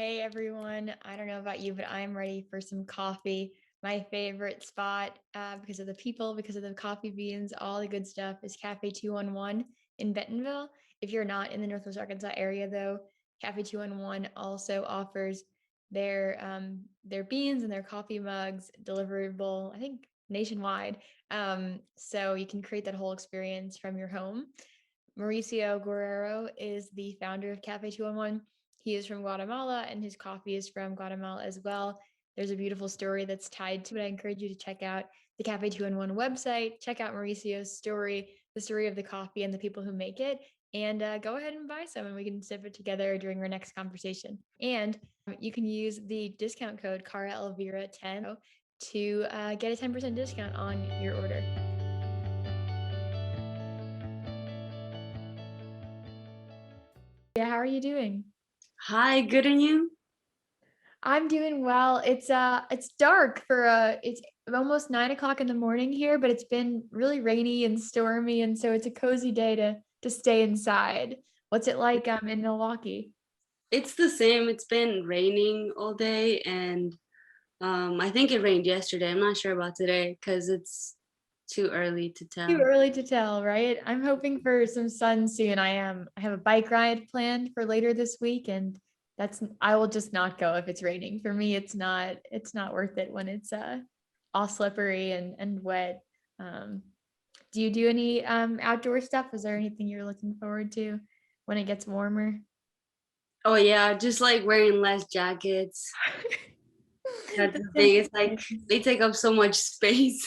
Hey everyone, I don't know about you, but I'm ready for some coffee. My favorite spot, because of the people, because of the coffee beans, all the good stuff, is Cafe 211 in Bentonville. If you're not in the Northwest Arkansas area, though, Cafe 211 also offers their beans and their coffee mugs deliverable, I think, nationwide. So you can create that whole experience from your home. Mauricio Guerrero is the founder of Cafe 211. He is from Guatemala and his coffee is from Guatemala as well. There's a beautiful story that's tied to it. I encourage you to check out the Cafe 211 website, check out Mauricio's story, the story of the coffee and the people who make it, and go ahead and buy some and we can sip it together during our next conversation. And you can use the discount code Cara Elvira 10 to get a 10% discount on your order. Yeah, how are you doing? Hi, good and you? I'm doing well. It's dark for it's almost 9 o'clock in the morning here, but it's been really rainy and stormy, and so it's a cozy day to stay inside. What's it like in Milwaukee? It's the same. It's been raining all day, and I think it rained yesterday. I'm not sure about today because it's too early to Too tell. early to tell, right? I'm hoping for some sun soon. I am. I have a bike ride planned for later this week, and I will just not go if it's raining. For me, it's not worth it when it's all slippery and wet. Um, Do you do any outdoor stuff? Is there anything you're looking forward to when it gets warmer? Oh yeah, just like wearing less jackets. That's The the thing. simple It's like things. they take up so much space.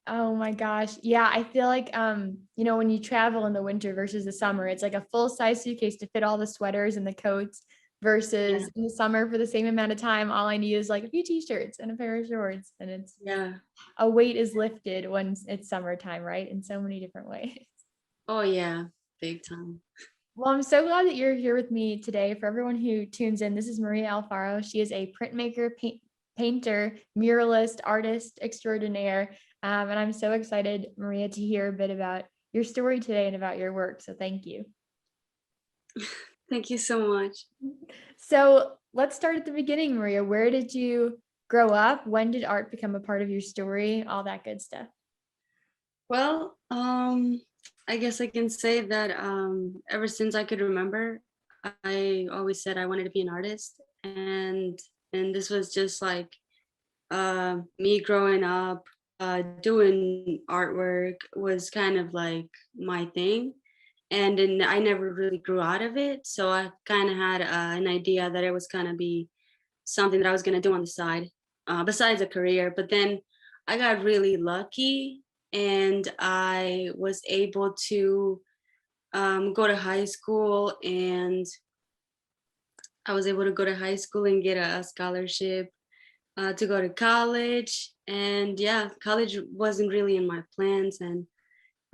Oh my gosh. Yeah, I feel like when you travel in the winter versus the summer, it's like a full size suitcase to fit all the sweaters and the coats Yeah, versus in the summer for the same amount of time, all I need is like a few t-shirts and a pair of shorts. And it's yeah. a weight is lifted when it's summertime, right? In so many different ways. Oh yeah, big time. Well, I'm so glad that you're here with me today. For everyone who tunes in, this is Maria Alfaro. She is a printmaker, painter, muralist, artist extraordinaire. And I'm so excited, Maria, to hear a bit about your story today and about your work. So thank you. Thank you so much. So let's start at the beginning, Maria. Where did you grow up? When did art become a part of your story? All that good stuff. Well, I guess I can say that ever since I could remember, I always said I wanted to be an artist, and this was just like me growing up doing artwork was kind of like my thing, and then I never really grew out of it. So I kind of had an idea that it was gonna be something that I was gonna do on the side, besides a career. But then I got really lucky, and I was able to go to high school, and I was able to go to high school and get a scholarship to go to college. And yeah, college wasn't really in my plans. And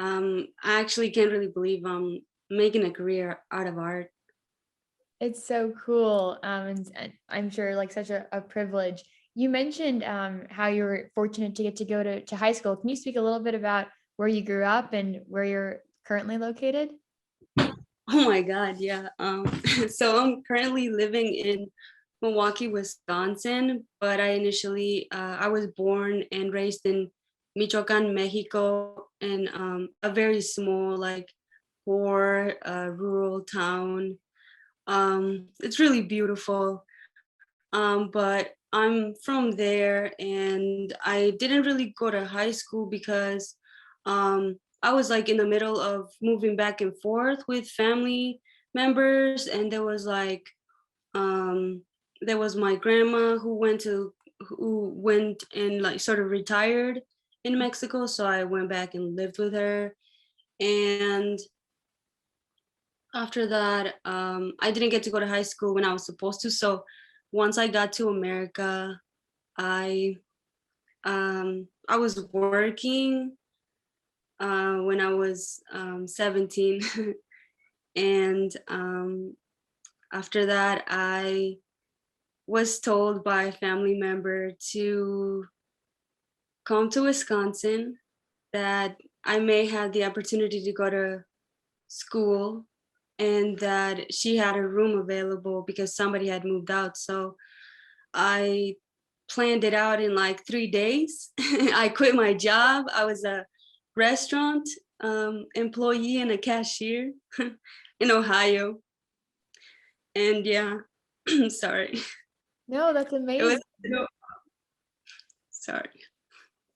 I actually can't really believe I'm making a career out of art. It's so cool. And I'm sure like such a privilege. You mentioned how you were fortunate to get to go to high school. Can you speak a little bit about where you grew up and where you're currently located? Oh my God, yeah. So I'm currently living in Milwaukee, Wisconsin, but I was born and raised in Michoacan, Mexico, in a very small, like poor, rural town. It's really beautiful. But I'm from there, and I didn't really go to high school because I was like in the middle of moving back and forth with family members, and um, there was my grandma who went and like sort of retired in Mexico, so I went back and lived with her, and after that, I didn't get to go to high school when I was supposed to. So once I got to America, I I was working when I was 17, and after that, I was told by a family member to come to Wisconsin, that I may have the opportunity to go to school, and that she had a room available because somebody had moved out. So I planned it out in like 3 days. I quit my job. I was a restaurant employee and a cashier in Ohio. And yeah, sorry. No, that's It was, amazing. sorry.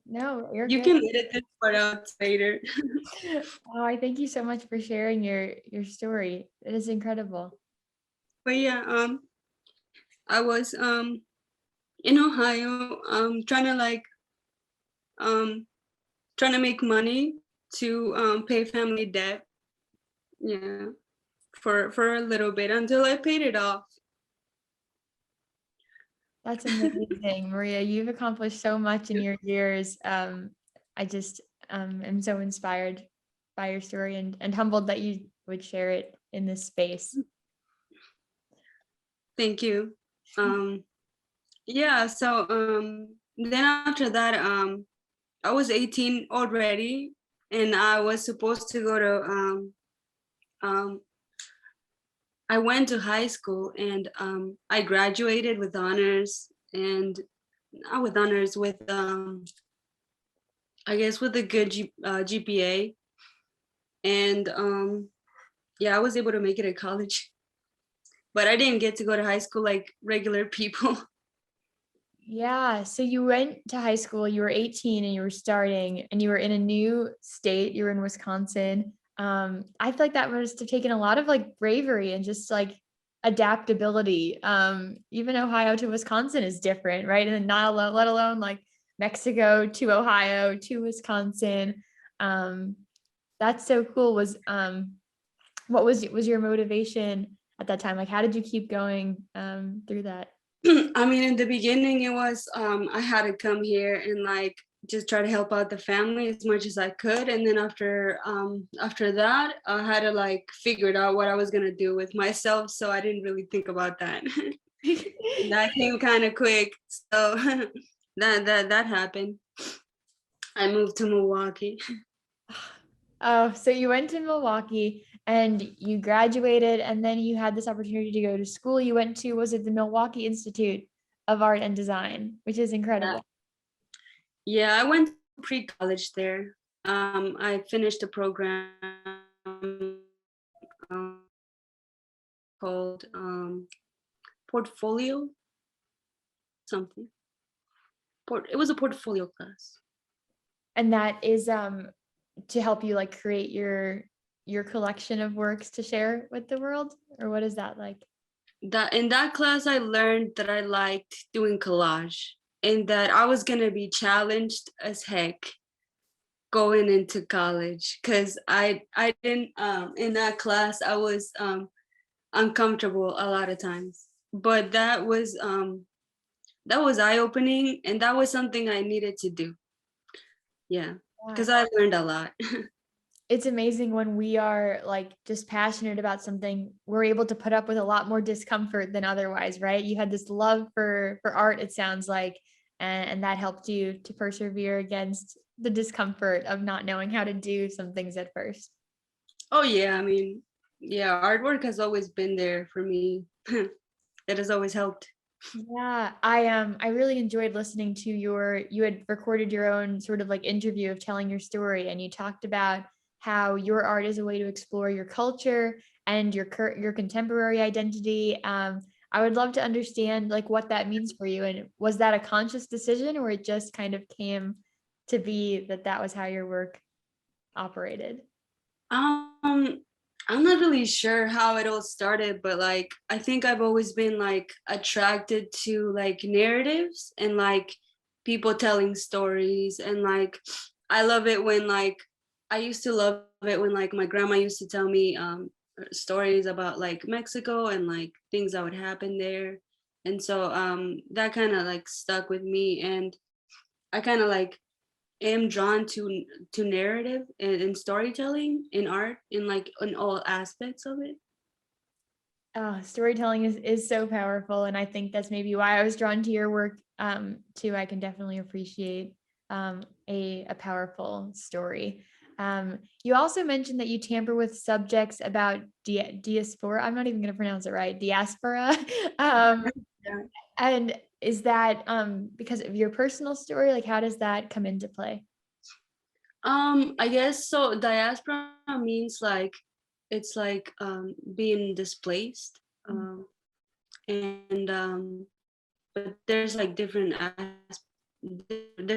No, you're You good. can edit this part out later. Oh, I thank you so much for sharing your story. It is incredible. But yeah, I was in Ohio, trying to like um trying to make money to pay family debt. Yeah, for a little bit until I paid it off. That's amazing, Maria. You've accomplished so much in your years. I just am so inspired by your story and humbled that you would share it in this space. Thank you. Yeah, so then after that, I was 18 already, and I was supposed to go to um, I went to high school, and I graduated with honors, and not with honors, with I guess with a good GPA, and yeah, I was able to make it to college, but I didn't get to go to high school like regular people. Yeah, so you went to high school, you were 18 and you were starting and you were in a new state, you were in Wisconsin. I feel like that must have taken a lot of like bravery and just like adaptability. Even Ohio to Wisconsin is different, right? And then not alone, let alone like Mexico to Ohio to Wisconsin. Um, that's so cool. What was your motivation at that time? Like, how did you keep going through that? I mean, in the beginning, it was I had to come here and like just try to help out the family as much as I could, and then after that, I had to like figure it out what I was gonna do with myself. So I didn't really think about that. That came kind of quick. So that happened. I moved to Milwaukee. Oh, so you went to Milwaukee and you graduated, and then you had this opportunity to go to school. You went to, was it the Milwaukee Institute of Art and Design, which is Yeah, incredible. yeah, I went to pre-college there. I finished a program um, called portfolio something. It was a portfolio class. And that is to help you like create your collection of works to share with the world, or what is that like? That in that class, I learned that I liked doing collage, and that I was gonna be challenged as heck going into college, because I didn't in that class I was uncomfortable a lot of times, but that was eye opening, and that was something I needed to do. Yeah, Yeah. because I learned a lot. It's amazing when we are like just passionate about something, we're able to put up with a lot more discomfort than otherwise, right? You had this love for art, it sounds like, and that helped you to persevere against the discomfort of not knowing how to do some things at first. Oh yeah, I mean, yeah, artwork has always been there for me. It has always helped. Yeah, I really enjoyed listening to you had recorded your own sort of like interview of telling your story, and you talked about how your art is a way to explore your culture and your contemporary identity. I would love to understand like what that means for you, and was that a conscious decision or it just kind of came to be that that was how your work operated? Um, I'm not really sure how it all started, but like I think I've always been like attracted to like narratives and like people telling stories, and like I love it when like I used to love it when like my grandma used to tell me stories about like Mexico and like things that would happen there. And so that kind of like stuck with me, and I kind of like am drawn to narrative and storytelling in art, in like in all aspects of it. Storytelling is so powerful, and I think that's maybe why I was drawn to your work too. I can definitely appreciate a powerful story. You also mentioned that you tamper with subjects about diaspora. I'm not even going to pronounce it right. Diaspora. Yeah. And is that because of your personal story? Like, how does that come into play? I guess so. Diaspora means like it's like being displaced, and but there's like there's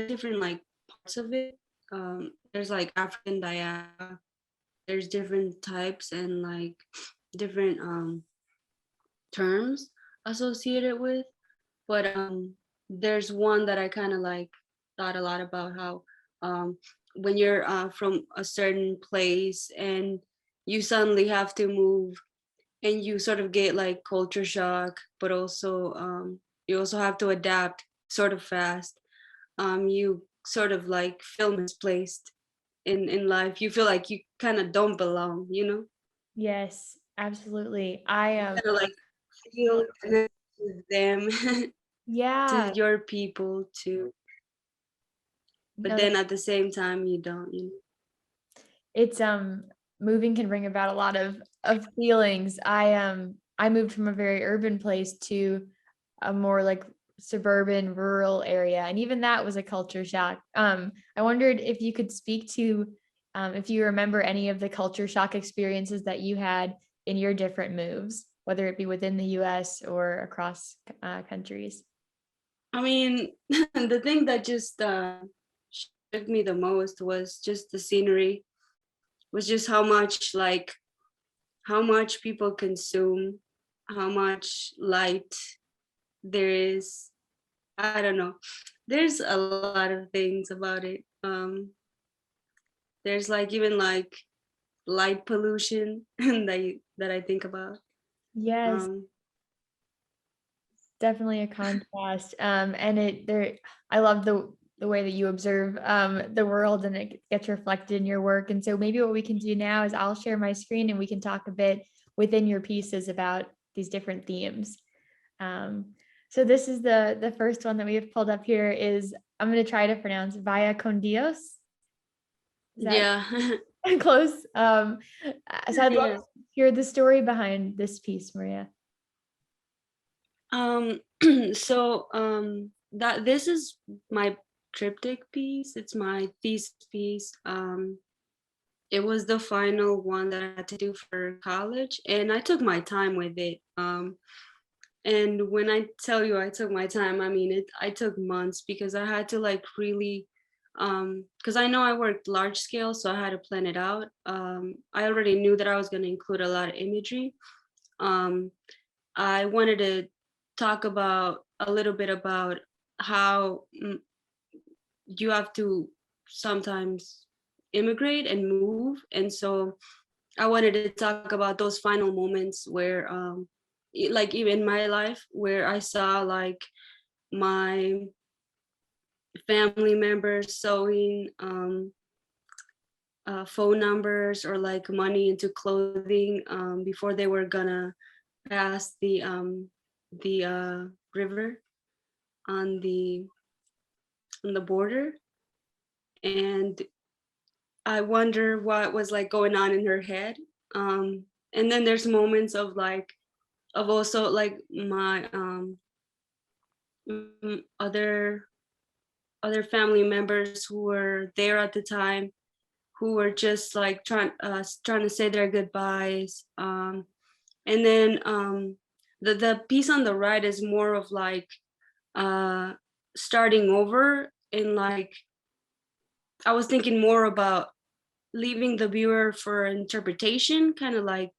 different like parts of it. There's like African diaspora. There's different types and like different terms associated with. But there's one that I kind of like thought a lot about how um, when you're from a certain place and you suddenly have to move and you sort of get like culture shock, but also you also have to adapt sort of fast. You sort of like feel misplaced in life. You feel like you kind of don't belong, you know? Yes, absolutely. I You kind of like feel connected to them, to yeah, your people, to but no, then at the same time you don't, you know. it's moving can bring about a lot of feelings. I moved from a very urban place to a more like suburban rural area, and even that was a culture shock. I wondered if you could speak to if you remember any of the culture shock experiences that you had in your different moves, whether it be within the US or across countries. I mean, the thing that just shook me the most was just the scenery, was just how much like how much people consume, how much light there is. I don't know. There's a lot of things about it. There's like even like light pollution that I think about. Yes, Um, definitely a contrast. And I love the way that you observe the world and it gets reflected in your work. And so maybe what we can do now is I'll share my screen and we can talk a bit within your pieces about these different themes. Um, so this is the first one that we have pulled up here is I'm going to try to pronounce Vaya Con Dios. Is that yeah. close? So I'd love Yeah. to hear the story behind this piece, Maria. Um, so that this is my triptych piece. It's my thesis piece. It was the final one that I had to do for college, and I took my time with it. And when I tell you I took my time, I mean it. I took months because I had to like really, because I know I worked large scale, so I had to plan it out. I already knew that I was going to include a lot of imagery. Um, I wanted to talk about a little bit about how you have to sometimes immigrate and move. And so I wanted to talk about those final moments where, like even in my life, where I saw like my family members sewing phone numbers or like money into clothing before they were gonna pass the river on the border. And I wonder what was like going on in her head. And then there's moments of like of also like my other family members who were there at the time, who were just like trying to say their goodbyes. And then the piece on the right is more of like uh starting over, and like I was thinking more about leaving the viewer for interpretation, kind of like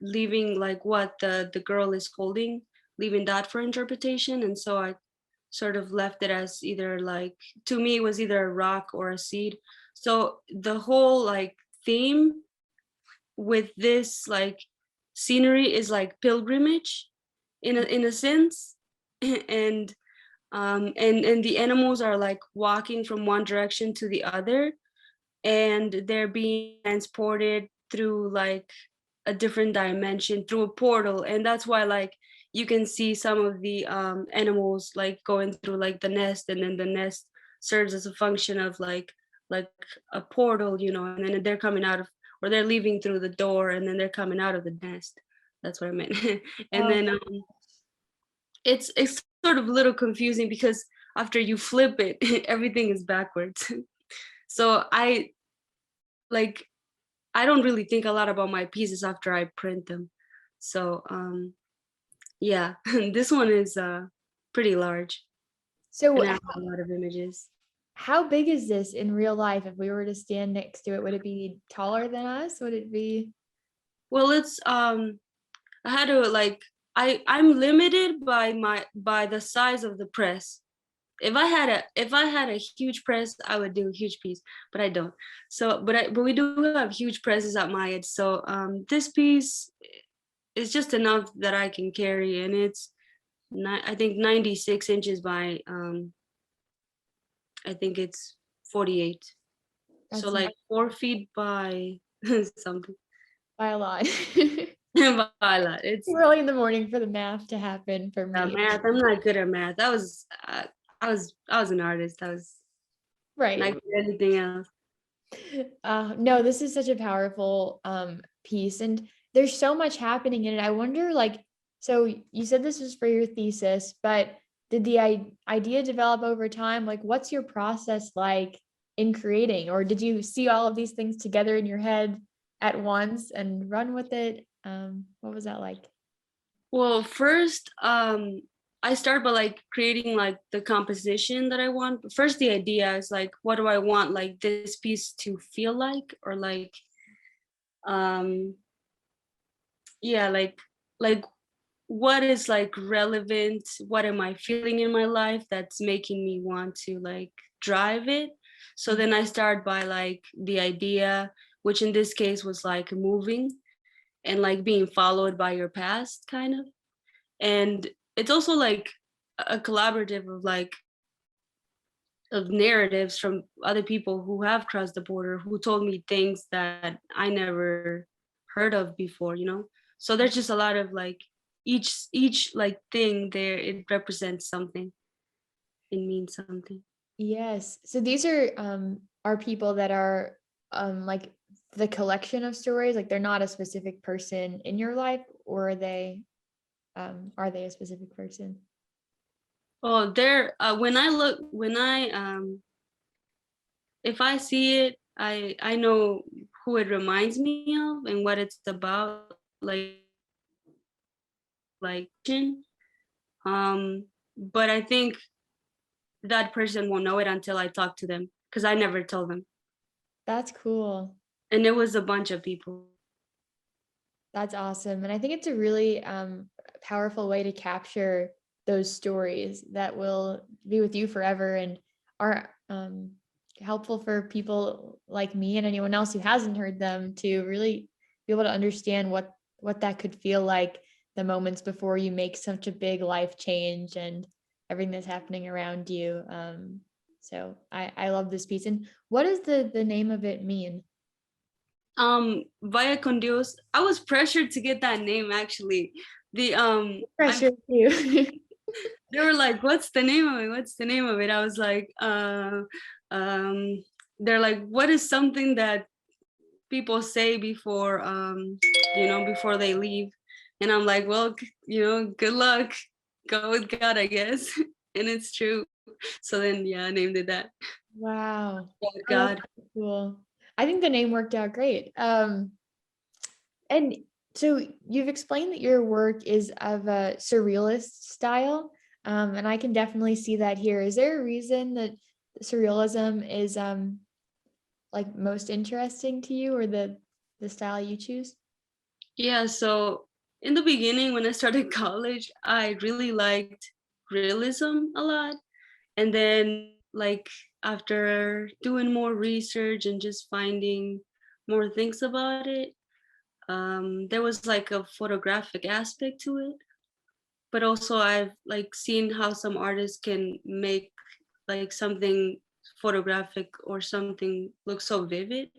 leaving like what the girl is holding, leaving that for interpretation. And so I sort of left it as either like, to me it was either a rock or a seed. So the whole like theme with this like scenery is like pilgrimage in a sense. And and the animals are like walking from one direction to the other, and they're being transported through like a different dimension through a portal. And that's why like you can see some of the animals like going through like the nest, and then the nest serves as a function of like like a portal, you know, and then they're coming out of, or they're leaving through the door and then they're coming out of the nest. That's what I meant. And Oh, then it's sort of a little confusing because after you flip it, everything is backwards. So like I don't really think a lot about my pieces after I print them. So yeah, this one is pretty large so and I have a lot of images. how big is this in real life? If we were to stand next to it, would it be taller than us? Would it be? Well, it's I had to like I'm limited by the size of the press. If I had a huge press, I would do a huge piece, but I don't. So but we do have huge presses at my edge. So this piece is just enough that I can carry, and it's I think 96 inches by I think it's 48. So That's like 4 feet by something. by a lot. By a lot. It's Early in the morning for the math to happen for me. math. I'm not good at math. I was an artist. I was not Right. good at anything else. No, this is such a powerful piece, and there's so much happening in it. I wonder, like, so you said this was for your thesis, but did the idea develop over time? Like, what's your process like in creating, or did you see all of these things together in your head at once and run with it? What was that like? Well, first, I start by like creating like the composition that I want. First, the idea is like, what do I want like this piece to feel like, or like, um, yeah, like what is like relevant? What am I feeling in my life that's making me want to like drive it? So then I start by like the idea, which in this case was like moving and like being followed by your past, kind of. And it's also like a collaborative of like of narratives from other people who have crossed the border, who told me things that I never heard of before, you know. So there's just a lot of like each like thing there, it represents something, it means something. Yes. So these are people that are like the collection of stories, like they're not a specific person in your life, or are they a specific person? Oh, there when I look when I if I see it, I know who it reminds me of and what it's about, like but I think that person won't know it until I talk to them because I never told them. That's cool. And it was a bunch of people. That's awesome. And I think it's a really powerful way to capture those stories that will be with you forever and are helpful for people like me and anyone else who hasn't heard them to really be able to understand what that could feel like, the moments before you make such a big life change and everything that's happening around you. So I love this piece. And what does the name of it mean? Vaya Con Dios. I was pressured to get that name actually. The Pressure too. they were like, "What's the name of it? What's the name of it?" I was like, um, they're like, "What is something that people say before, you know, before they leave?" And I'm like, "Well, you know, good luck. Go with God, I guess." And it's true. So then, yeah, I named it that. Wow. Go with Oh, that's God. cool. I think the name worked out great. And so you've explained that your work is of a surrealist style, and I can definitely see that here. Is there a reason that surrealism is like most interesting to you, or the style you choose? Yeah, so in the beginning, when I started college, I really liked realism a lot. And then, like, after doing more research and just finding more things about it, there was like a photographic aspect to it. But also, I've like seen how some artists can make like something photographic or something look so vivid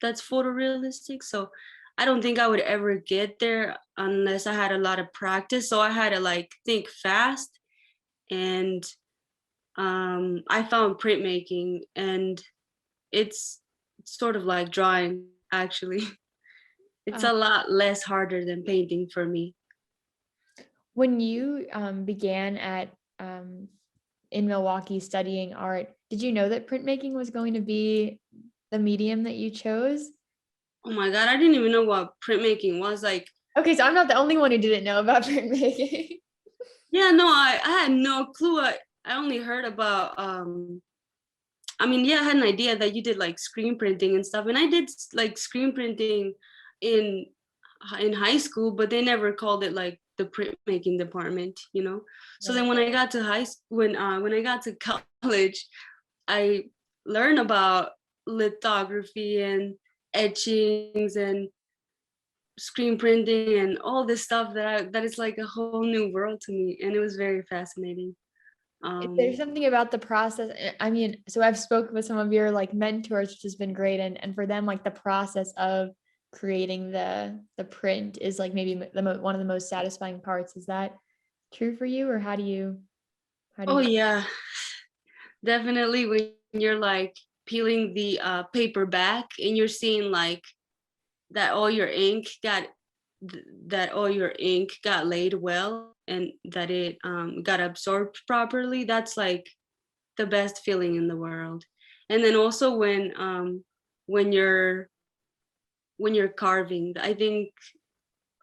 that's photorealistic. So I don't think I would ever get there unless I had a lot of practice. So I had to like think fast, and I found printmaking, and it's sort of like drawing actually. It's Uh, a lot less harder than painting for me. when you began at in Milwaukee studying art, did you know that printmaking was going to be the medium that you chose? Oh my God, I didn't even know what printmaking was like. Okay, so I'm not the only one who didn't know about printmaking. Yeah, no, I had no clue. I only heard about I mean, yeah, I had an idea that you did like screen printing and stuff, and I did like screen printing in in high school, but they never called it like the printmaking department, you know. So Right. then when I got to high school, when I got to college, I learned about lithography and etchings and screen printing and all this stuff that is like a whole new world to me, and it was very fascinating. There's Um, something about the process. I mean, so I've spoken with some of your like mentors, which has been great, and for them, like the process of creating the print is like maybe one of the most satisfying parts. Is that true for you, or how do oh you? yeah, definitely when you're like peeling the paper back and you're seeing like that all your ink got that all your ink got laid well and that it got absorbed properly, that's like the best feeling in the world. And then also when you're when you're carving, I think,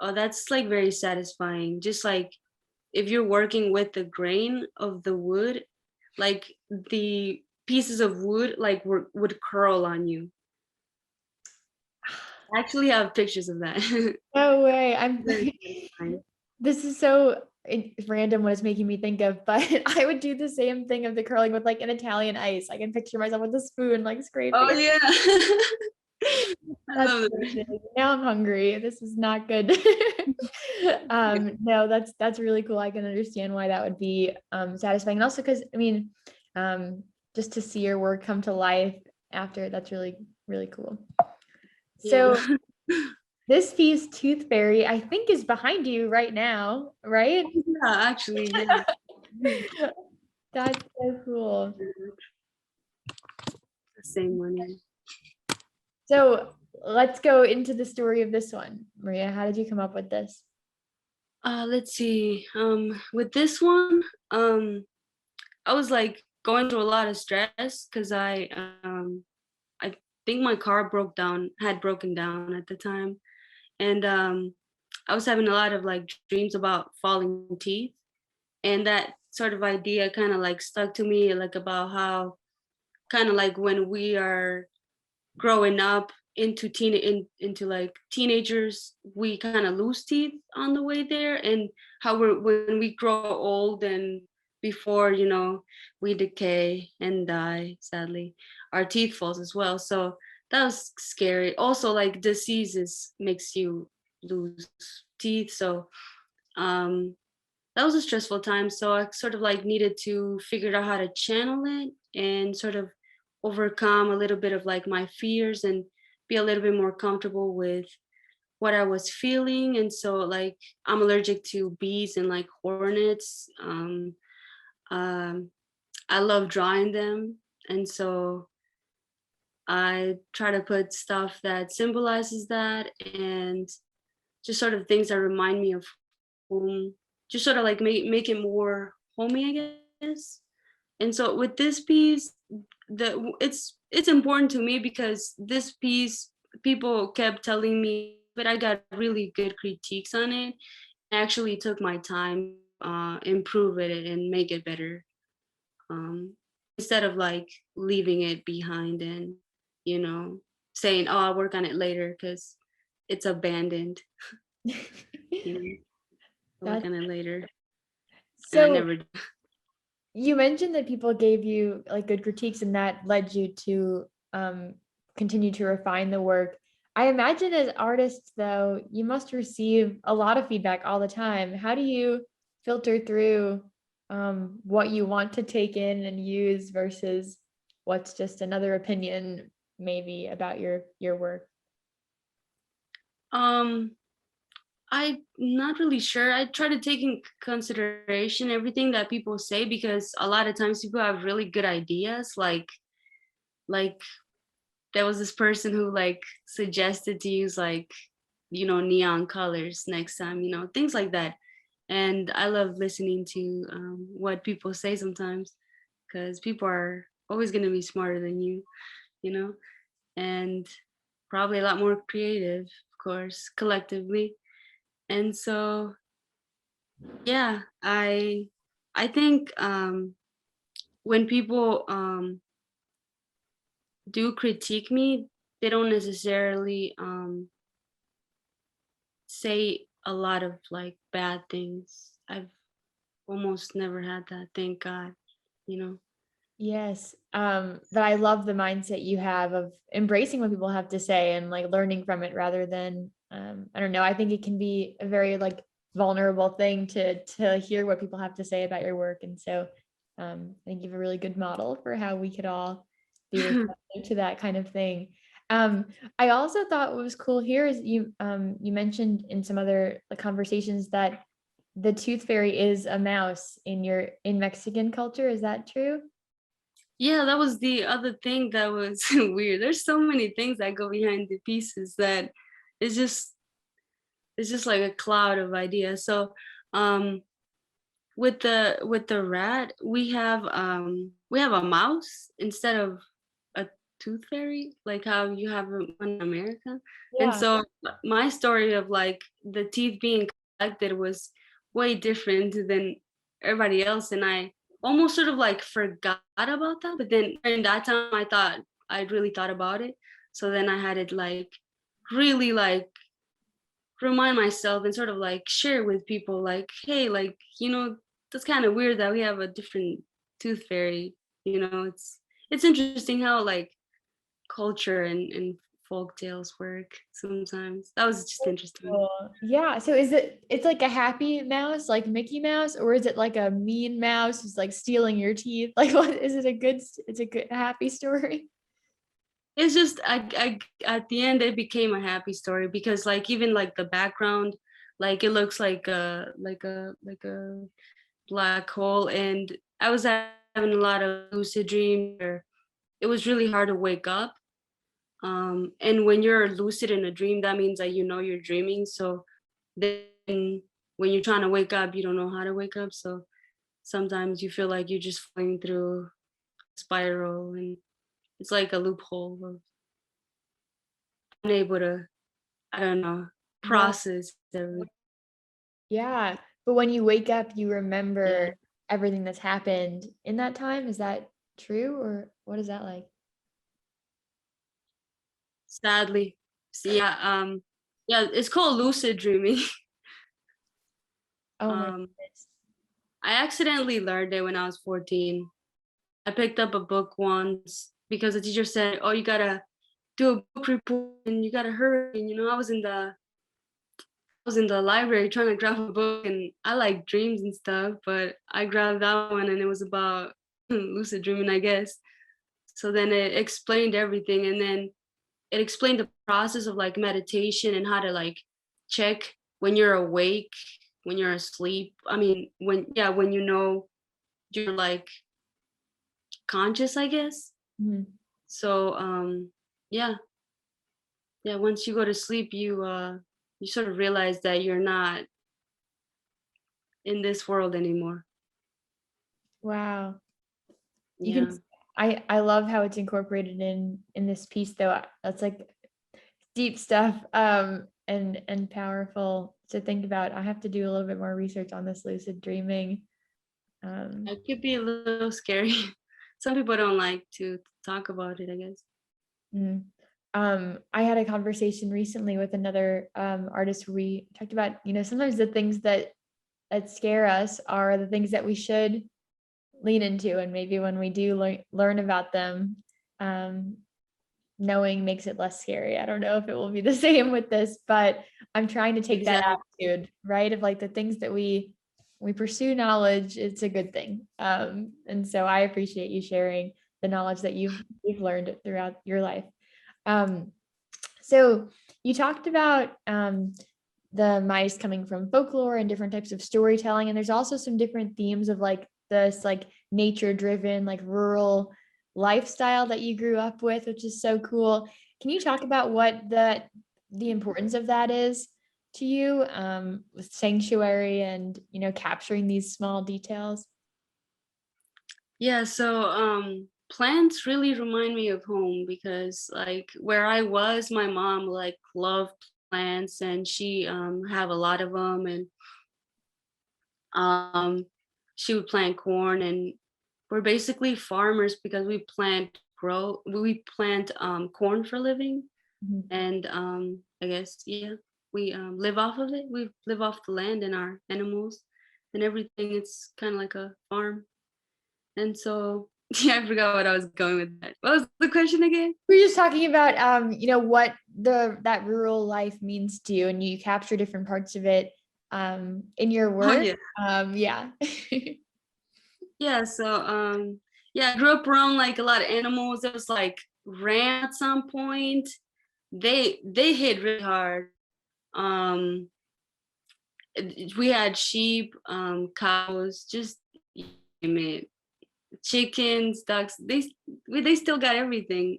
oh, that's like very satisfying. Just like if you're working with the grain of the wood, like the pieces of wood like would curl on you. I actually have pictures of that. No way. I'm Very satisfying. this is so random what it's making me think of, but I would do the same thing of the curling with like an Italian ice. I can picture myself with a spoon like scraping Oh it. yeah. I That's love crazy. that. Now I'm hungry. This is not good. No, that's really cool. I can understand why that would be satisfying. And also because I mean, um, just to see your work come to life after, that's really, really cool. Yeah. So this piece, Toothfairy, I think is behind you right now, right? Yeah, actually, yeah. That's so cool. The same one. Yeah. So let's go into the story of this one. Maria, how did you come up with this? Let's see. With this one, I was like going through a lot of stress because I think my car had broken down at the time, and I was having a lot of like dreams about falling teeth, and that sort of idea kind of like stuck to me, like about how kind of like when we are growing up into like teenagers, we kind of lose teeth on the way there, and how when we grow old and before we decay and die, sadly our teeth falls as well. So that was scary. Also, like diseases makes you lose teeth. So um that was a stressful time. So I sort of like needed to figure out how to channel it and sort of overcome a little bit of like my fears and be a little bit more comfortable with what I was feeling. And so like I'm allergic to bees and like hornets. Um, I love drawing them. And so I try to put stuff that symbolizes that and just sort of things that remind me of home, just sort of like make it more homey, I guess. And so with this piece, it's important to me because this piece, people kept telling me, but I got really good critiques on it. I actually took my time, improve it and make it better, um, instead of like leaving it behind and you know saying, "Oh, I'll work on it later" because it's abandoned. You know, I'll work That's on it later, and I so never. you mentioned that people gave you like good critiques and that led you to continue to refine the work. I imagine as artists though, you must receive a lot of feedback all the time. How do you filter through what you want to take in and use versus what's just another opinion maybe about your work? Um, I'm not really sure. I try to take in consideration everything that people say because a lot of times people have really good ideas, like there was this person who like suggested to use like, you know, neon colors next time, you know, things like that. And I love listening to what people say sometimes, because people are always going to be smarter than you know, and probably a lot more creative, of course, collectively. And so, yeah, I think when people do critique me, they don't necessarily say a lot of like bad things. I've almost never had that, thank God, you know. Yes. But I love the mindset you have of embracing what people have to say and like learning from it rather than, I don't know, I think it can be a very like vulnerable thing to hear what people have to say about your work. And so I think you have a really good model for how we could all be receptive to that kind of thing. Um, I also thought what was cool here is you mentioned in some other like, conversations that the tooth fairy is a mouse in Mexican culture. Is that true? Yeah, that was the other thing that was weird. There's so many things that go behind the pieces that it's just it's just like a cloud of ideas. So um with the rat, we have a mouse instead of a tooth fairy, like how you have them in America. And Yeah. so my story of like the teeth being collected was way different than everybody else, and I almost sort of like forgot about that. But then during that time, I really thought about it. So then I had it like really like remind myself and sort of like share with people like, hey, like, you know, that's kind of weird that we have a different tooth fairy. You know, it's interesting how like culture and folk tales work sometimes. That was just interesting. Cool. Yeah. So it's like a happy mouse, like Mickey Mouse, or is it like a mean mouse who's like stealing your teeth? Like what is it it's a good happy story? It's just I at the end it became a happy story because like even like the background, like it looks like a black hole, and I was having a lot of lucid dreams where it was really hard to wake up. And when you're lucid in a dream, that means that you know you're dreaming. So then when you're trying to wake up, you don't know how to wake up. So sometimes you feel like you're just falling through a spiral, and it's like a loophole of unable to, I don't know, Wow. process everything. Yeah. But when you wake up, you Yeah, remember everything that's happened in that time. Is that true or what is that like? sadly. So yeah, it's called lucid dreaming. Oh my um, goodness. I accidentally learned it when I was 14. I picked up a book once because the teacher said, "Oh, you gotta do a book report and you gotta hurry." And you know, I was in the library trying to grab a book, and I like dreams and stuff, but I grabbed that one and it was about lucid dreaming, I guess. So then it explained everything, and then it explained the process of like meditation and how to like check when you're awake, when you're asleep. I mean, when you know you're like conscious, I guess. Mhm. So yeah, yeah, once you go to sleep, you sort of realize that you're not in this world anymore. Wow. You can Yeah. I love how it's incorporated in this piece though. That's like deep stuff and powerful to think about. I have to do a little bit more research on this lucid dreaming. Um It could be a little scary. Some people don't like to talk about it, I guess. mm. I had a conversation recently with another artist where we talked about, sometimes the things that scare us are the things that we should lean into, and maybe when we do learn about them, um knowing makes it less scary. I don't know if it will be the same with this, but I'm trying to take that Exactly. attitude, right? Of like the things that we pursue knowledge, it's a good thing. And so I appreciate you sharing the knowledge that you've learned throughout your life. Um, so you talked about the mice coming from folklore and different types of storytelling, and there's also some different themes of like this like nature driven, like rural lifestyle that you grew up with, which is so cool. Can you talk about what the importance of that is to you, with sanctuary and, capturing these small details? Yeah, so plants really remind me of home because like where I was, my mom like loved plants and she have a lot of them and um she would plant corn and we're basically farmers because we plant corn for living Mhm. and I guess yeah, we live off of it. We live off the land and our animals and everything. It's kind of like a farm. And so, yeah, I forgot what I was going with that. What was the question again? We're just talking about, what that rural life means to you, and you capture different parts of it, in your Oh work. yeah. Yeah. Yeah, so yeah, I grew up around like a lot of animals. There was like ram at some point. They hit really hard. Um we had sheep, cows, just you name it. Chickens, ducks. They still got everything.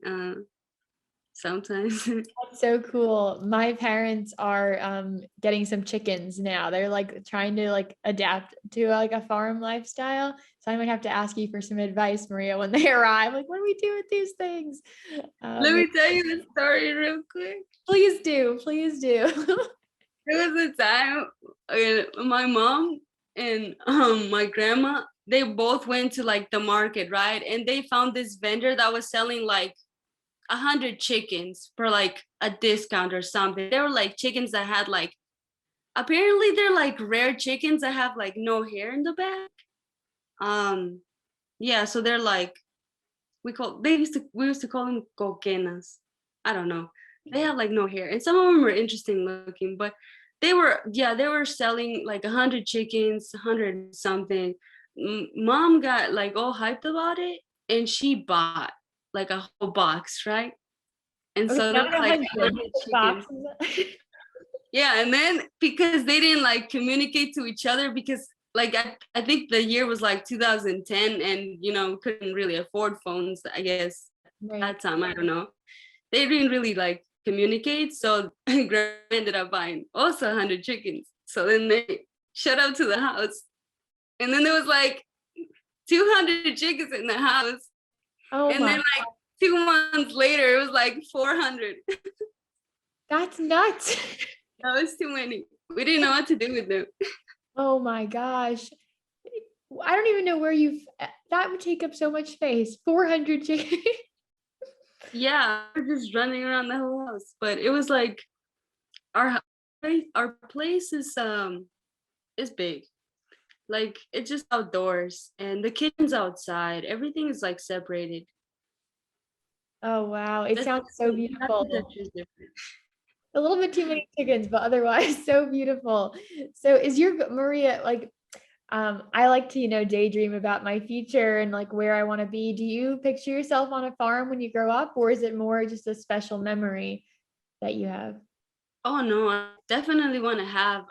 Sometimes. That's so cool. My parents are getting some chickens now. They're like trying to like adapt to like a farm lifestyle. So I might have to ask you for some advice, Maria, when they arrive. Like, what do we do with these things? Let Yeah, me tell you the story real quick. please do. Please do. There was a time my mom and my grandma, they both went to like the market, right? And they found this vendor that was selling like 100 chickens for like a discount or something. They were like chickens that had like, apparently they're like rare chickens that have like no hair in the back. Um, yeah, so they're like we used to call them coquenas. I don't know. They have like no hair, and some of them were interesting looking, but they were selling like 100 chickens, 100 something. Mom got like all hyped about it, and she bought like a whole box, right? And Okay, so there not was like 100 100 chickens. boxes. Yeah, and then because they didn't like communicate to each other because like I think the year was like 2010 and couldn't really afford phones, I guess Right. that time, I don't know. They didn't really like communicate, so grandma ended up buying also 100 chickens. So then they shut up to the house and then there was like 200 chickens in the house Oh and then my, like 2 months later it was like 400. that's nuts. That was too many. We didn't know what to do with them. Oh my gosh. I don't even know where that would take up so much space. 400 chickens. Yeah, we're just running around the whole house. But it was like our our place is big. Like it's just outdoors and the kitchen's outside. Everything is like separated. Oh wow, it sounds so beautiful. Architecture is different. A little bit too many chickens, but otherwise so beautiful. So is your Maria like, I like to, daydream about my future and like where I want to be. Do you picture yourself on a farm when you grow up, or is it more just a special memory that you have? Oh no, I definitely want to have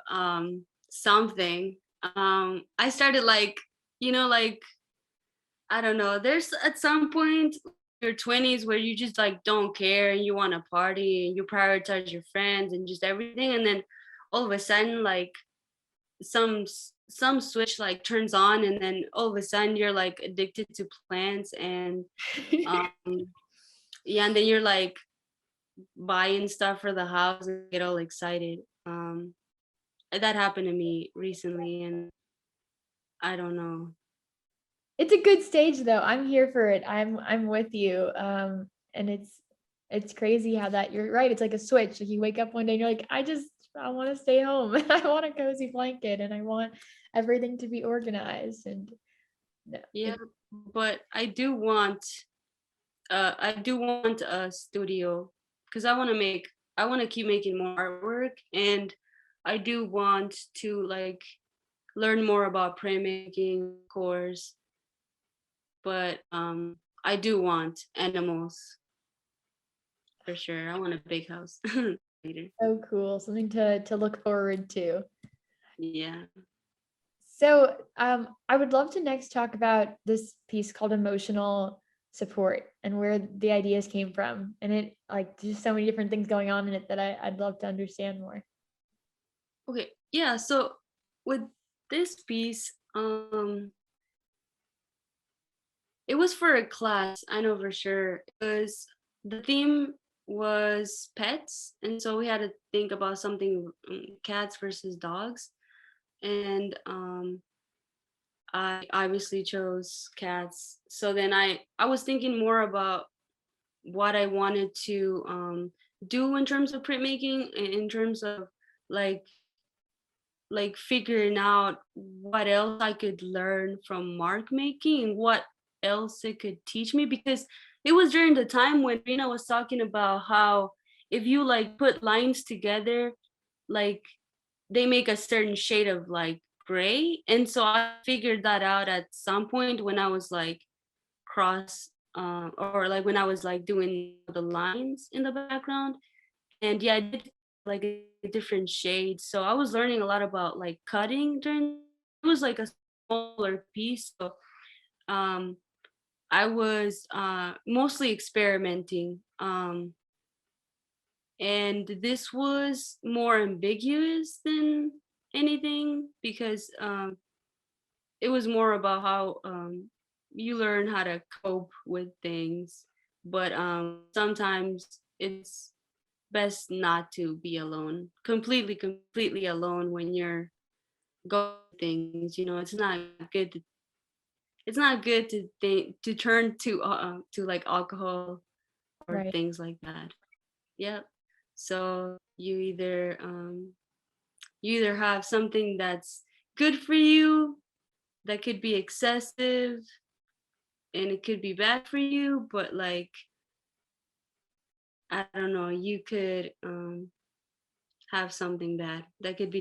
something. I started like, like I don't know. There's at some point your 20s where you just like don't care and you want to party and you prioritize your friends and just everything, and then all of a sudden like some switch like turns on and then all of a sudden you're like addicted to plants and um yeah, and then you're like buying stuff for the house and get all excited. That happened to me recently and I don't know. It's a good stage though. I'm here for it. I'm with you. And it's crazy how that you're right. It's like a switch. Like you wake up one day and you're like, I want to stay home. I want a cozy blanket and I want everything to be organized. And no, Yeah, but I do want a studio because I want to keep making more artwork and I do want to like learn more about printmaking course, but I do want animals for sure. I want a big house later. so cool. Something to look forward to. Yeah. So I would love to next talk about this piece called emotional support and where the ideas came from. And it like there's so many different things going on in it that I'd love to understand more. Okay, yeah. So with this piece, it was for a class. I know for sure. It was the theme was pets, and so we had to think about something cats versus dogs, and I obviously chose cats. So then I was thinking more about what I wanted to do in terms of printmaking, in terms of like figuring out what else I could learn from mark making and what else it could teach me, because it was during the time when Rina was talking about how if you like put lines together, like they make a certain shade of like gray. And so I figured that out at some point when I was like cross or like when I was like doing the lines in the background. And yeah, I did like a different shade. So I was learning a lot about like cutting during it was like a smaller piece. So um I was mostly experimenting. And this was more ambiguous than anything because it was more about how you learn how to cope with things. But sometimes it's best not to be alone, completely alone when you're going things. You know, good. To, it's not good to think to turn to like alcohol or Right. things like that. Yep. So you either have something that's good for you that could be excessive and it could be bad for you, but like I don't know, you could have something bad that could be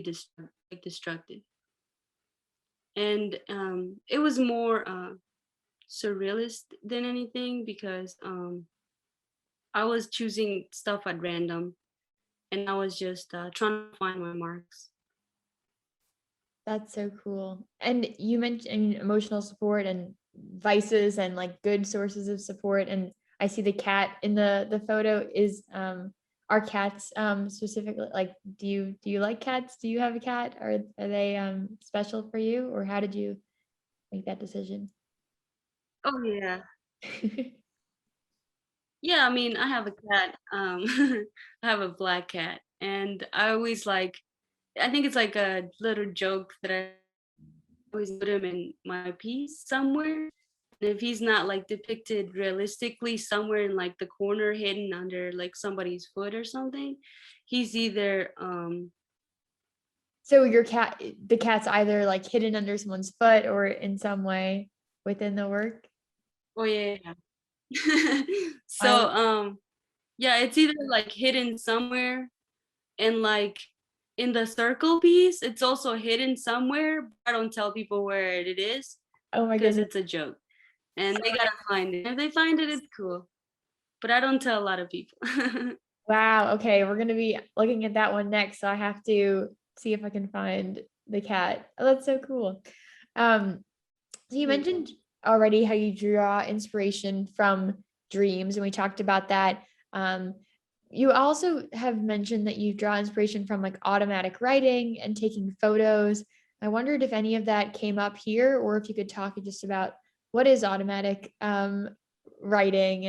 destructive. And it was more surrealist than anything because I was choosing stuff at random and I was just trying to find my marks. That's so cool. And you mentioned emotional support and vices and like good sources of support. And I see the cat in the photo is are cats specifically like do you like cats? Do you have a cat? Are they special for you or how did you make that decision? Oh yeah. Yeah, I mean, I have a cat. I have a black cat, and I always like. I think it's like a little joke that I always put him in my piece somewhere. And if he's not like depicted realistically somewhere in like the corner, hidden under like somebody's foot or something, he's either So the cat's either like hidden under someone's foot or in some way within the work. oh yeah, yeah. I So yeah, it's either like hidden somewhere and like in the circle piece, it's also hidden somewhere. I don't tell people where it is oh my because goodness. it's a joke and they gotta find it. If they find it, it's cool. But I don't tell a lot of people. Wow. Okay. We're going to be looking at that one next. So I have to see if I can find the cat. Oh, that's so cool. Um, so you Mhm. mentioned already how you draw inspiration from dreams, and we talked about that. Um, you also have mentioned that you draw inspiration from like automatic writing and taking photos. I wondered if any of that came up here, or if you could talk just about what is automatic writing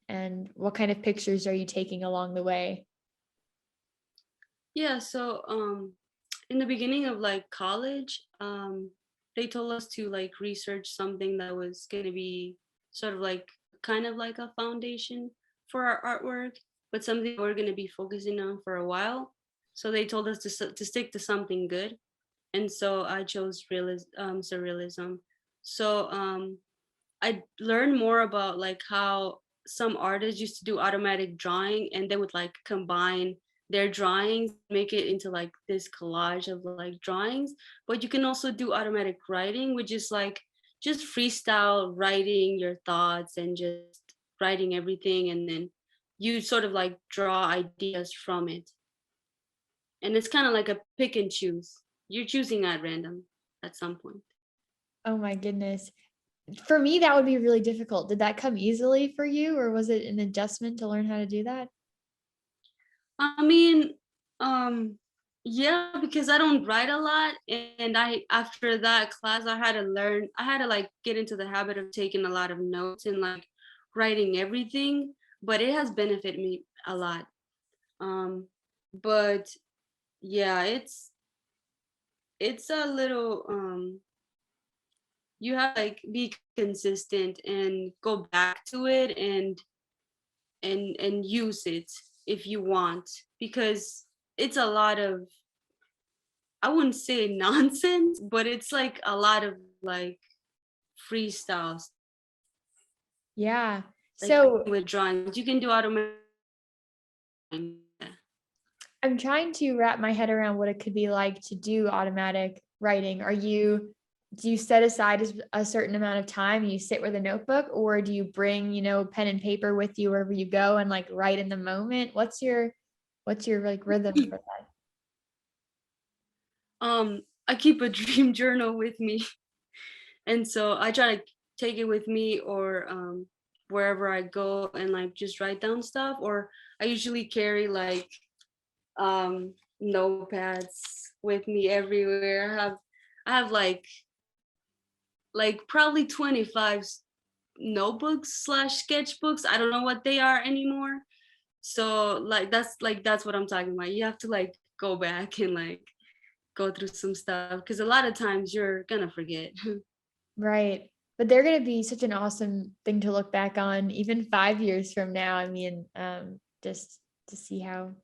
and what kind of pictures are you taking along the way? Yeah, so in the beginning of like college, they told us to like research something that was gonna be sort of like kind of like a foundation for our artwork, but something we're gonna be focusing on for a while. So they told us to stick to something good, and so I chose surrealism. So I learned more about like how some artists used to do automatic drawing and they would like combine their drawings, make it into like this collage of like drawings. But you can also do automatic writing, which is like just freestyle writing your thoughts and just writing everything. And then you sort of like draw ideas from it. And it's kind of like a pick and choose. You're choosing at random at some point. Oh my goodness. for me, that would be really difficult. Did that come easily for you, or was it an adjustment to learn how to do that? I mean, um, yeah, because I don't write a lot, and I after that class, I had to like get into the habit of taking a lot of notes and like writing everything, but it has benefited me a lot. Um, but yeah, it's a little you have to like be consistent and go back to it and use it if you want, because it's a lot of, I wouldn't say nonsense, but it's like a lot of like freestyles, Yeah. like So with drawing. You can do automatic. I'm trying to wrap my head around what it could be like to do automatic writing. Do you set aside a certain amount of time and you sit with a notebook, or do you bring, pen and paper with you wherever you go and like write in the moment? What's your like rhythm for that? I keep a dream journal with me, and so I try to take it with me, or wherever I go, and like just write down stuff. Or I usually carry like notepads with me everywhere. I have like probably 25 notebooks slash sketchbooks. I don't know what they are anymore. So that's what I'm talking about. You have to like go back and like go through some stuff, because a lot of times you're gonna forget. Right. But they're going to be such an awesome thing to look back on even 5 years from now. I mean, just to see how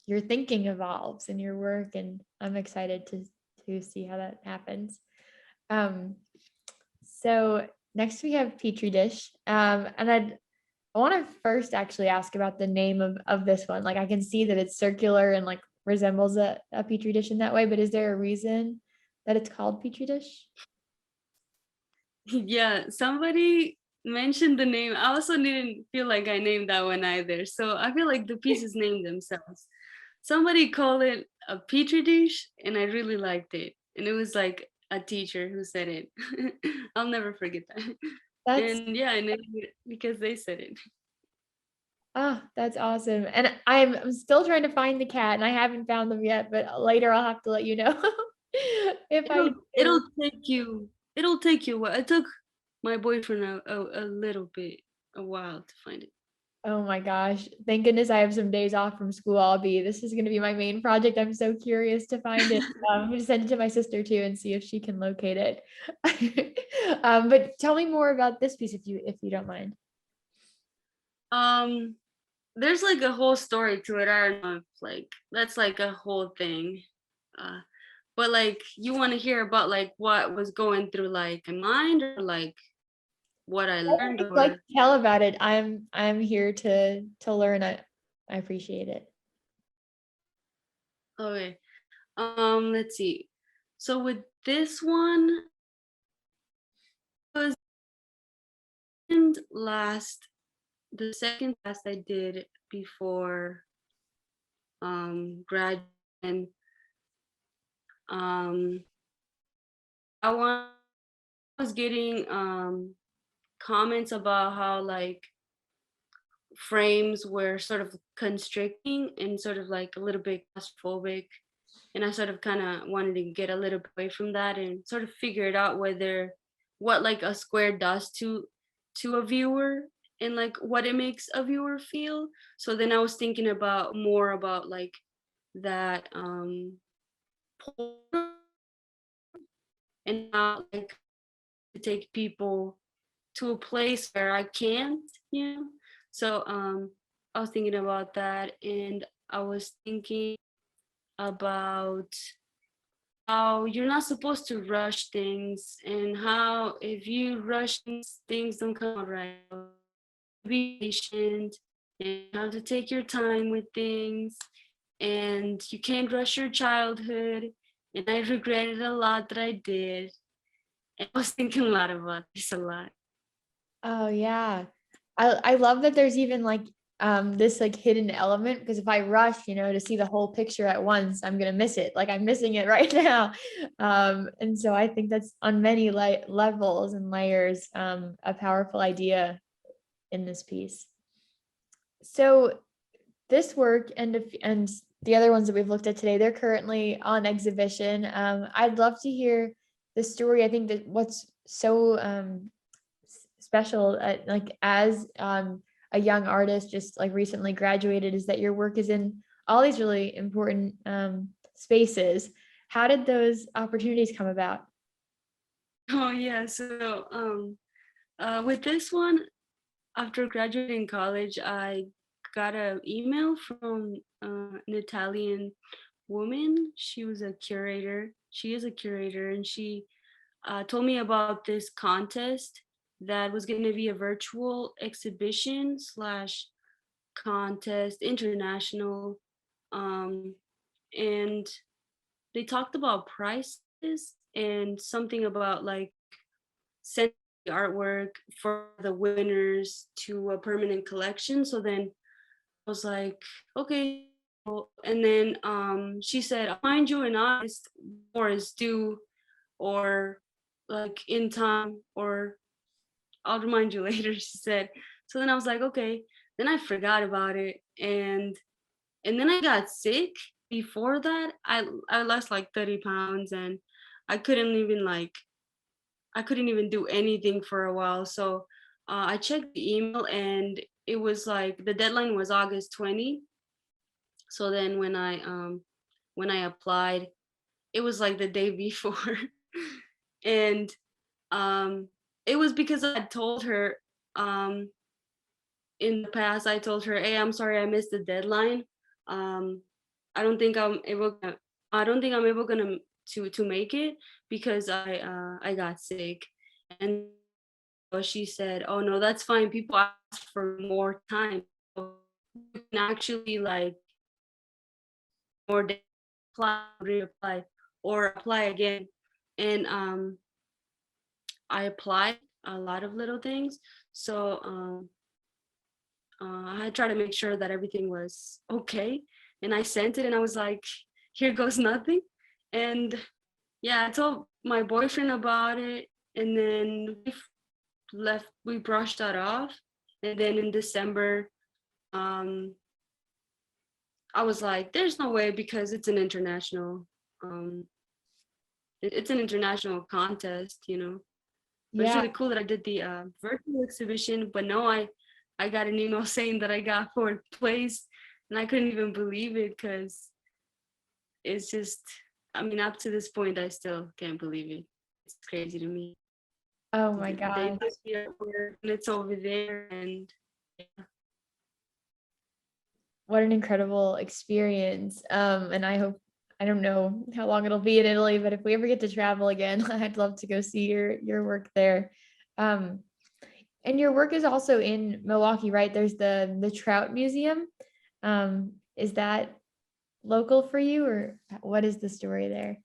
your thinking evolves in your work, and I'm excited to see how that happens. Um, so next we have Petri Dish. And I want to first actually ask about the name of this one. Like I can see that it's circular and like resembles a Petri dish in that way, but is there a reason that it's called Petri Dish? Yeah, somebody mentioned the name. I also didn't feel like I named that one either. So I feel like the pieces named themselves. Somebody called it a petri dish, and I really liked it. And it was like a teacher who said it. I'll never forget that. That's And yeah, I named it because they said it. that's awesome. And I'm still trying to find the cat and I haven't found them yet, but later I'll have to let you know if I do. It'll take you a while. It took my boyfriend a little bit, a while to find it. Oh my gosh. Thank goodness I have some days off from school. This is going to be my main project. I'm so curious to find it. I'm going to send it to my sister too and see if she can locate it. But tell me more about this piece if you don't mind. um there's like a whole story to it. I don't know if like that's like a whole thing. Uh but like, you want to hear about like what was going through like my mind, or like what I Whatever learned, you'd like or to tell about it. I'm here to learn. I appreciate it. okay. Let's see. So with this one, was last the second class I did before grad, and um I was getting comments about how like frames were sort of constricting and sort of like a little bit claustrophobic, and I sort of kind of wanted to get a little bit away from that and sort of figure it out, whether what like a square does to a viewer, and like what it makes a viewer feel. So then I was thinking about more about like that and how like to take people to a place where I can't, you know. So I was thinking about that, and I was thinking about how you're not supposed to rush things, and how if you rush things don't come out right. Be patient, and you have to take your time with things, and you can't rush your childhood. And I regretted a lot that I did. And I was thinking a lot about this a lot. Oh yeah. I love that there's even like this like hidden element, because if I rush, to see the whole picture at once, I'm gonna miss it. Like I'm missing it right now. And so I think that's on many levels and layers, a powerful idea in this piece. So this work and the other ones that we've looked at today, they're currently on exhibition. I'd love to hear the story. I think that what's so special, like as a young artist just like recently graduated, is that your work is in all these really important spaces. How did those opportunities come about? Oh yeah, so with this one, after graduating college, I got an email from an Italian woman. She was a curator. She is a curator, and she told me about this contest that was going to be a virtual exhibition slash contest, international, um, and they talked about prices and something about like sending the artwork for the winners to a permanent collection. So then I was like, okay. And then she said, I'll find you an artist or is due or like in time, or I'll remind you later, she said. So then I was like, okay. Then I forgot about it. And then I got sick. Before that, I lost like 30 pounds and I couldn't even like I couldn't even do anything for a while. So I checked the email and it was like the deadline was August 20. So then when I applied, it was like the day before. And um it was because I told her um in the past, I told her, hey, I'm sorry I missed the deadline. Um I don't think I'm able I don't think I'm able gonna to make it because I got sick. And she said, "Oh no, that's fine. People ask for more time. So you can actually like more days, apply, reapply, or apply again." And I applied a lot of little things. So I tried to make sure that everything was okay, and I sent it, and I was like, "Here goes nothing." And yeah, I told my boyfriend about it, and then we brushed that off. And then in December, um I was like, there's no way because it's an international um it's an international contest, you know. But it's Yeah. really cool that I did the virtual exhibition. But no, I got an email saying that I got fourth place, and I couldn't even believe it because it's just, I mean, up to this point I still can't believe it. It's crazy to me. Oh my They God. must be at work and it's over there. And yeah. What an incredible experience. And I don't know how long it'll be in Italy, but if we ever get to travel again, I'd love to go see your work there. Um, and your work is also in Milwaukee, right? There's the Trout Museum. Is that local for you, or what is the story there?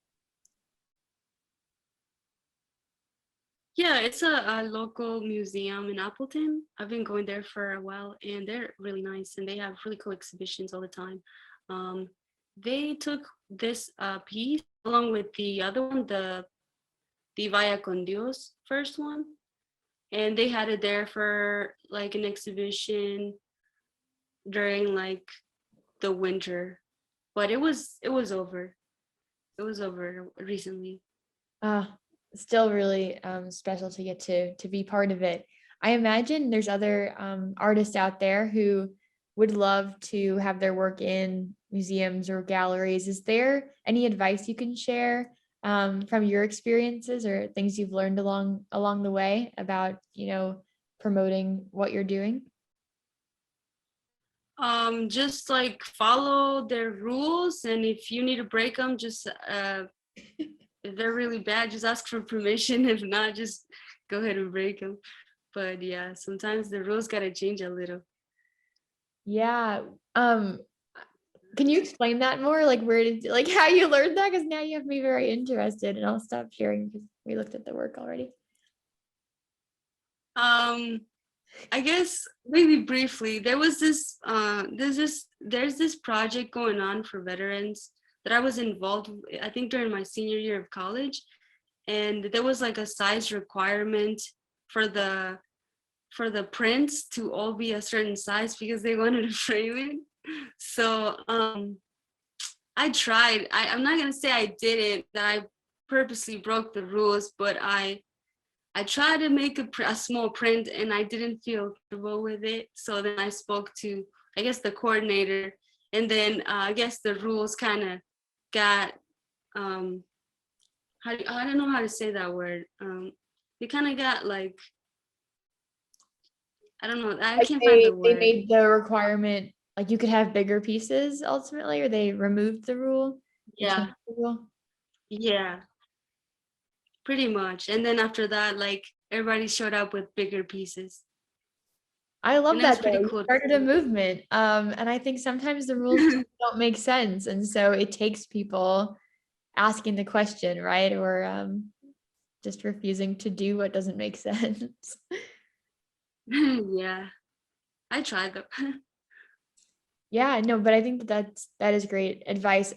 Yeah, it's a local museum in Appleton. I've been going there for a while and they're really nice and they have really cool exhibitions all the time. Um, they took this piece along with the other one, the Vaya Con Dios first one, and they had it there for like an exhibition during like the winter. But it was over. It was over recently. Uh, Still really special to get to be part of it. I imagine there's other artists out there who would love to have their work in museums or galleries. Is there any advice you can share from your experiences or things you've learned along the way about, promoting what you're doing? Just like follow their rules, and if you need to break them, just if they're really bad, just ask for permission. If not, just go ahead and break them. But yeah, sometimes the rules gotta change a little. Yeah. Um, can you explain that more? Like like how you learned that? Because now you have me very interested, and I'll stop sharing because we looked at the work already. Um, I guess maybe briefly, there's this project going on for veterans that I was involved with, I think during my senior year of college, and there was like a size requirement for the prints to all be a certain size because they wanted to frame it. So I tried. I'm not gonna say I didn't, that I purposely broke the rules, but I tried to make a small print and I didn't feel comfortable with it. So then I spoke to, I guess, the coordinator, and then I guess the rules kind of got, I don't know how to say that word. They kind of got like, I don't know, I Like can't find they the they word. made the requirement like you could have bigger pieces ultimately, or they removed the rule. They Yeah, changed the rule. yeah, pretty much. And then after that, like everybody showed up with bigger pieces. I And love it was that though. pretty You cool to started a see. movement. And I think sometimes the rules just don't make sense. And so it takes people asking the question, right? Or just refusing to do what doesn't make sense. Yeah, I tried though. Yeah, no, but I think that is great advice.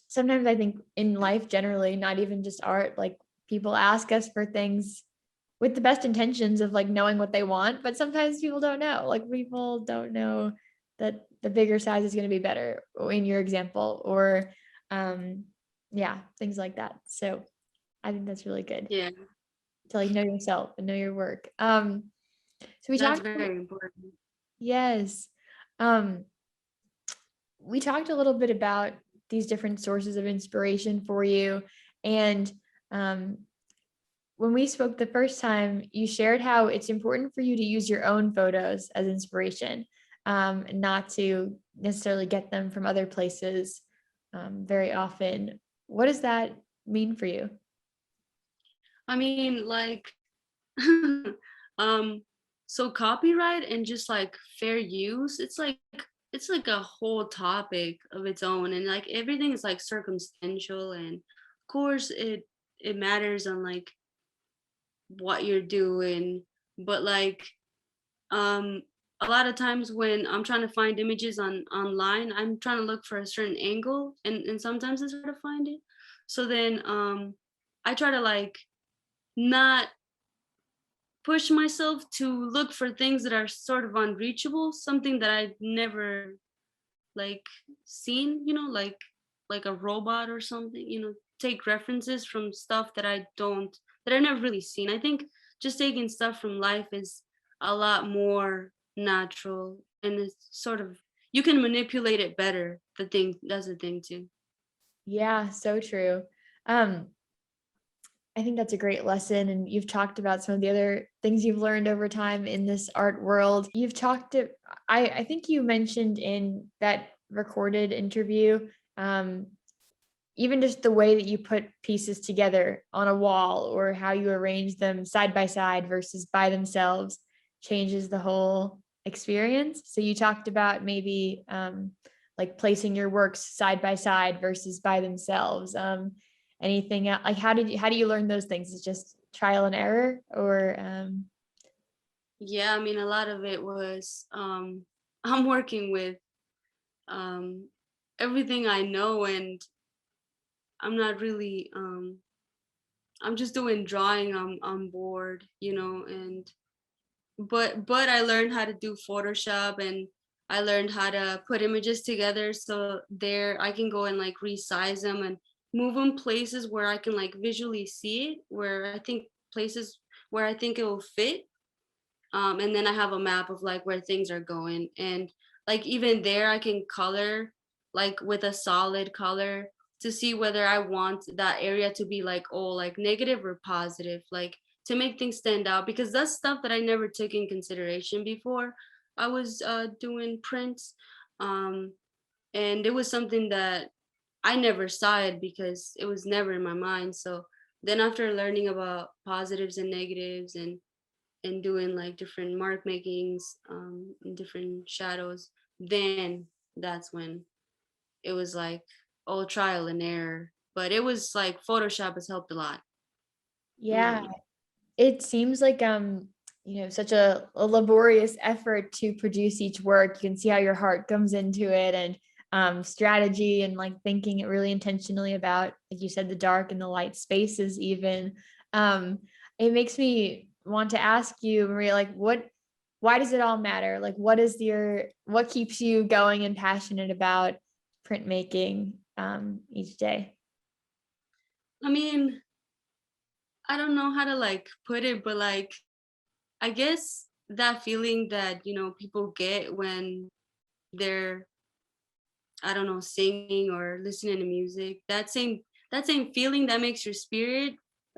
Sometimes I think in life generally, not even just art, like people ask us for things with the best intentions of like knowing what they want, but sometimes people don't know. Like people don't know that the bigger size is going to be better in your example, or um yeah, things like that. So I think that's really good Yeah, to like know yourself and know your work. So we that's talked, very important. yes. Um, we talked a little bit about these different sources of inspiration for you. And um, when we spoke the first time, you shared how it's important for you to use your own photos as inspiration, not to necessarily get them from other places very often. What does that mean for you? I mean, like, um, so copyright and just like fair use, it's like a whole topic of its own, and like everything is like circumstantial, and of course it matters on like what you're doing, but like um a lot of times when I'm trying to find images online, I'm trying to look for a certain angle, and sometimes it's hard to find it. So then I try to like not push myself to look for things that are sort of unreachable, something that I've never like seen, like a robot or something, take references from stuff that I never really seen. I think just taking stuff from life is a lot more natural, and it's sort of, you can manipulate it better. That's the thing too. Yeah, so true. Um, I think that's a great lesson. And you've talked about some of the other things you've learned over time in this art world. You've talked to, I think you mentioned in that recorded interview, um, even just the way that you put pieces together on a wall or how you arrange them side by side versus by themselves changes the whole experience. So you talked about maybe like placing your works side by side versus by themselves. Anything like how do you learn those things? Is just trial and error, or Yeah, I mean, a lot of it was I'm working with um everything I know, and I'm not really I'm just doing drawing. I'm on board, and but I learned how to do Photoshop, and I learned how to put images together so there I can go and like resize them and move them places where I can like visually see it, where I think places where I think it will fit. And then I have a map of like where things are going, and like even there I can color like with a solid color to see whether I want that area to be like, oh, like negative or positive, like to make things stand out, because that's stuff that I never took in consideration before I was doing prints. um and it was something that I never saw it because it was never in my mind. So then after learning about positives and negatives, and doing like different mark makings, and different shadows, then that's when it was like all trial and error. But it was like Photoshop has helped a lot in that yeah, one. it seems like such a laborious effort to produce each work. You can see how your heart comes into it, and strategy, and like thinking it really intentionally about, like you said, the dark and the light spaces even. um it makes me want to ask you, Maria, like why does it all matter? Like what keeps you going and passionate about printmaking each day? I mean, I don't know how to like put it, but like I guess that feeling that, people get when they're, I don't know, singing or listening to music, that same feeling that makes your spirit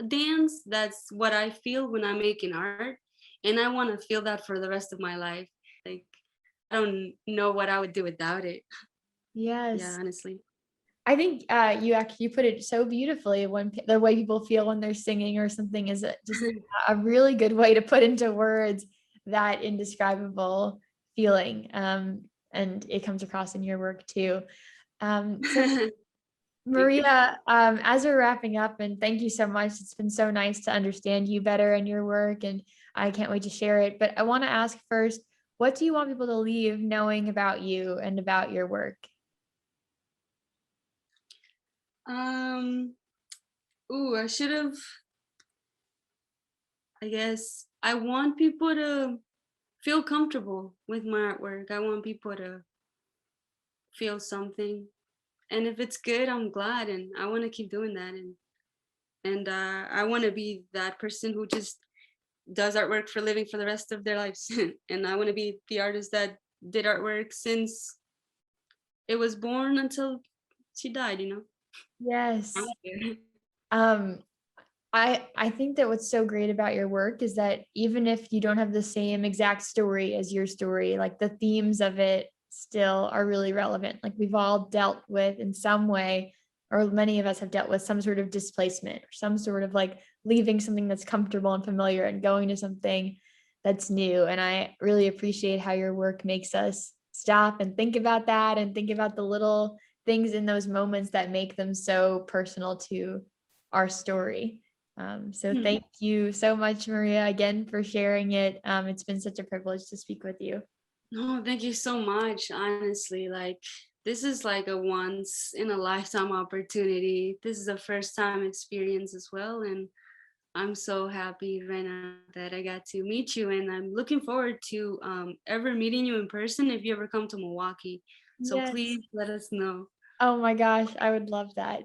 dance, that's what I feel when I'm making art. And I want to feel that for the rest of my life. Like I don't know what I would do without it. Yeah, Yes. honestly. I think you put it so beautifully. The way people feel when they're singing or something is just a really good way to put into words that indescribable feeling. And it comes across in your work too. So Thank you. Maria, as we're wrapping up, and thank you so much. It's been so nice to understand you better and your work, and I can't wait to share it. But I want to ask first, what do you want people to leave knowing about you and about your work? Um, I should have, I guess, I want people to feel comfortable with my artwork. I want people to feel something. And if it's good, I'm glad, and I want to keep doing that. And I want to be that person who just does artwork for a living for the rest of their lives. And I want to be the artist that did artwork since it was born until she died. I Yes. like it. Um, I think that what's so great about your work is that even if you don't have the same exact story as your story, like the themes of it still are really relevant. Like we've all dealt with in some way, or many of us have dealt with some sort of displacement or some sort of like leaving something that's comfortable and familiar and going to something that's new. And I really appreciate how your work makes us stop and think about that and think about the little things in those moments that make them so personal to our story. So Hmm. thank you so much, Maria, again for sharing it. It's been such a privilege to speak with you. No, thank you so much. Honestly, like this is like a once in a lifetime opportunity. This is a first time experience as well. And I'm so happy right now that I got to meet you. And I'm looking forward to ever meeting you in person if you ever come to Milwaukee. So Yes. please let us know. Oh my gosh, I would love that.